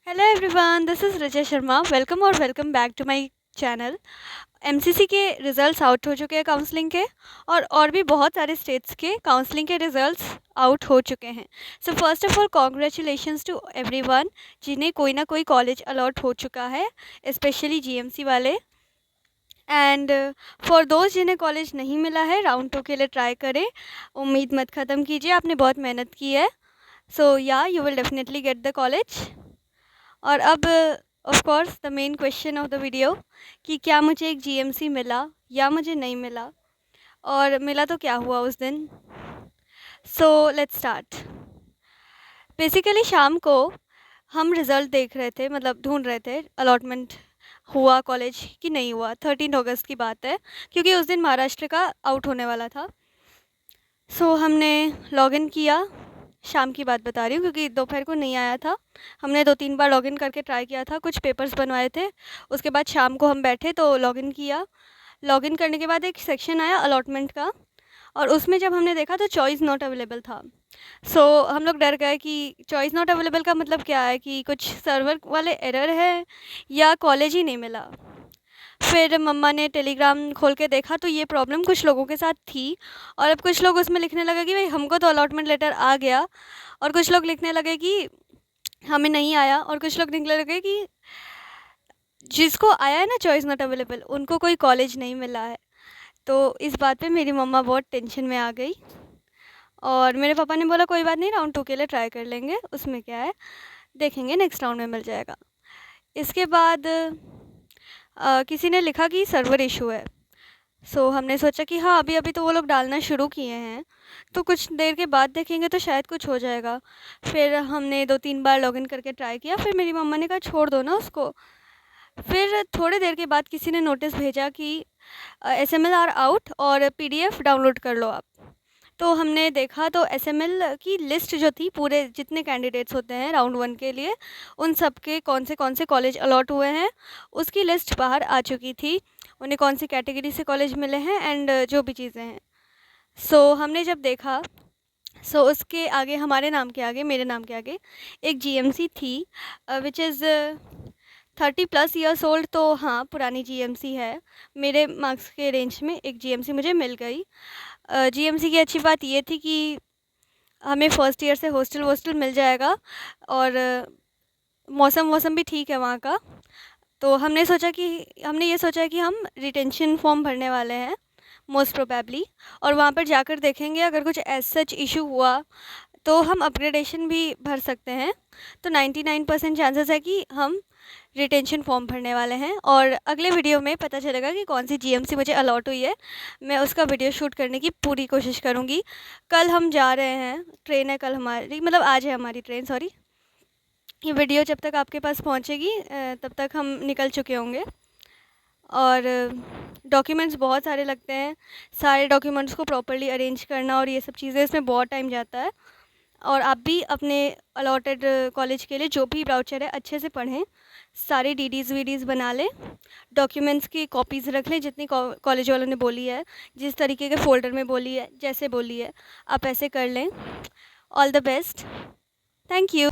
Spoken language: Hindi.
Hello everyone, this is Richa Sharma. Welcome और welcome back to my channel. MCC के रिज़ल्ट्स आउट हो चुके हैं काउंसलिंग के, और भी बहुत सारे स्टेट्स के काउंसलिंग के रिज़ल्ट्स आउट हो चुके हैं। So first of all congratulations to everyone जिन्हें कोई ना कोई कॉलेज अलॉट हो चुका है, स्पेशली जीएमसी वाले। एंड फॉर दोज जिन्हें कॉलेज नहीं मिला है, राउंड 2 के लिए ट्राई करें। उम्मीद मत ख़त्म कीजिए, आपने बहुत मेहनत की है। सो या you will definitely get the college. और अब of course the main question of the video कि क्या मुझे एक जीएमसी मिला या मुझे नहीं मिला, और मिला तो क्या हुआ उस दिन। So let's start. बेसिकली शाम को हम रिज़ल्ट देख रहे थे, मतलब ढूंढ रहे थे अलॉटमेंट हुआ कॉलेज कि नहीं हुआ। 13 अगस्त की बात है, क्योंकि उस दिन महाराष्ट्र का आउट होने वाला था। सो हमने लॉगिन किया। शाम की बात बता रही हूँ क्योंकि दोपहर को नहीं आया था। हमने 2-3 बार लॉगिन करके ट्राई किया था, कुछ पेपर्स बनवाए थे। उसके बाद शाम को हम बैठे तो लॉगिन किया। लॉगिन करने के बाद एक सेक्शन आया अलॉटमेंट का, और उसमें जब हमने देखा तो चॉइस नॉट अवेलेबल था। सो हम लोग डर गए कि चॉइस नॉट अवेलेबल का मतलब क्या है, कि कुछ सर्वर वाले एरर है या कॉलेज ही नहीं मिला। फिर मम्मा ने टेलीग्राम खोल के देखा तो ये प्रॉब्लम कुछ लोगों के साथ थी। और अब कुछ लोग उसमें लिखने लगे कि भाई हमको तो अलॉटमेंट लेटर आ गया, और कुछ लोग लिखने लगे कि हमें नहीं आया, और कुछ लोग लिखने लगे कि जिसको आया है ना चॉइस नॉट अवेलेबल, उनको कोई कॉलेज नहीं मिला है। तो इस बात पे मेरी मम्मा बहुत टेंशन में आ गई, और मेरे पापा ने बोला कोई बात नहीं, राउंड 2 के लिए ट्राई कर लेंगे, उसमें क्या है, देखेंगे नेक्स्ट राउंड में मिल जाएगा। इसके बाद किसी ने लिखा कि सर्वर इशू है। सो हमने सोचा कि हाँ, अभी अभी तो वो लोग डालना शुरू किए हैं, तो कुछ देर के बाद देखेंगे तो शायद कुछ हो जाएगा। फिर हमने 2-3 बार लॉगिन करके ट्राई किया, फिर मेरी मम्मा ने कहा छोड़ दो ना उसको। फिर थोड़ी देर के बाद किसी ने नोटिस भेजा कि एसएमएल आर आउट और पीडीएफ डाउनलोड कर लो आप। तो हमने देखा तो एसएमएल की लिस्ट जो थी, पूरे जितने कैंडिडेट्स होते हैं राउंड 1 के लिए, उन सब के कौन से कॉलेज अलॉट हुए हैं उसकी लिस्ट बाहर आ चुकी थी। उन्हें कौन सी कैटेगरी से कॉलेज मिले हैं एंड जो भी चीज़ें हैं। सो हमने जब देखा, सो उसके आगे, हमारे नाम के आगे, मेरे नाम के आगे एक जीएमसी थी, विच इज़ 30+ ईयर्स ओल्ड। तो हाँ, पुरानी जीएमसी है। मेरे मार्क्स के रेंज में एक जीएमसी मुझे मिल गई। जीएमसी की अच्छी बात ये थी कि हमें फर्स्ट ईयर से हॉस्टल वोस्टल मिल जाएगा, और मौसम वौसम भी ठीक है वहाँ का। तो हमने ये सोचा कि हम रिटेंशन फॉर्म भरने वाले हैं मोस्ट प्रोबेबली, और वहाँ पर जाकर देखेंगे अगर कुछ एज सच इशू हुआ तो हम अपग्रेडेशन भी भर सकते हैं। तो 99% चांसेस है कि हम रिटेंशन फॉर्म भरने वाले हैं, और अगले वीडियो में पता चलेगा कि कौन सी जीएमसी मुझे अलॉट हुई है। मैं उसका वीडियो शूट करने की पूरी कोशिश करूँगी। कल हम जा रहे हैं, ट्रेन है कल हमारी, मतलब आज है हमारी ट्रेन, सॉरी। ये वीडियो जब तक आपके पास पहुँचेगी तब तक हम निकल चुके होंगे। और डॉक्यूमेंट्स बहुत सारे लगते हैं, सारे डॉक्यूमेंट्स को प्रॉपर्ली अरेंज करना और ये सब चीज़ें, इसमें बहुत टाइम जाता है। और आप भी अपने अलॉटेड कॉलेज के लिए जो भी ब्राउचर है अच्छे से पढ़ें, सारे डीडीज़ वीडीज़ बना लें, डॉक्यूमेंट्स की कॉपीज़ रख लें जितनी कॉलेज वालों ने बोली है, जिस तरीके के फ़ोल्डर में बोली है, जैसे बोली है आप ऐसे कर लें। All the best, thank you.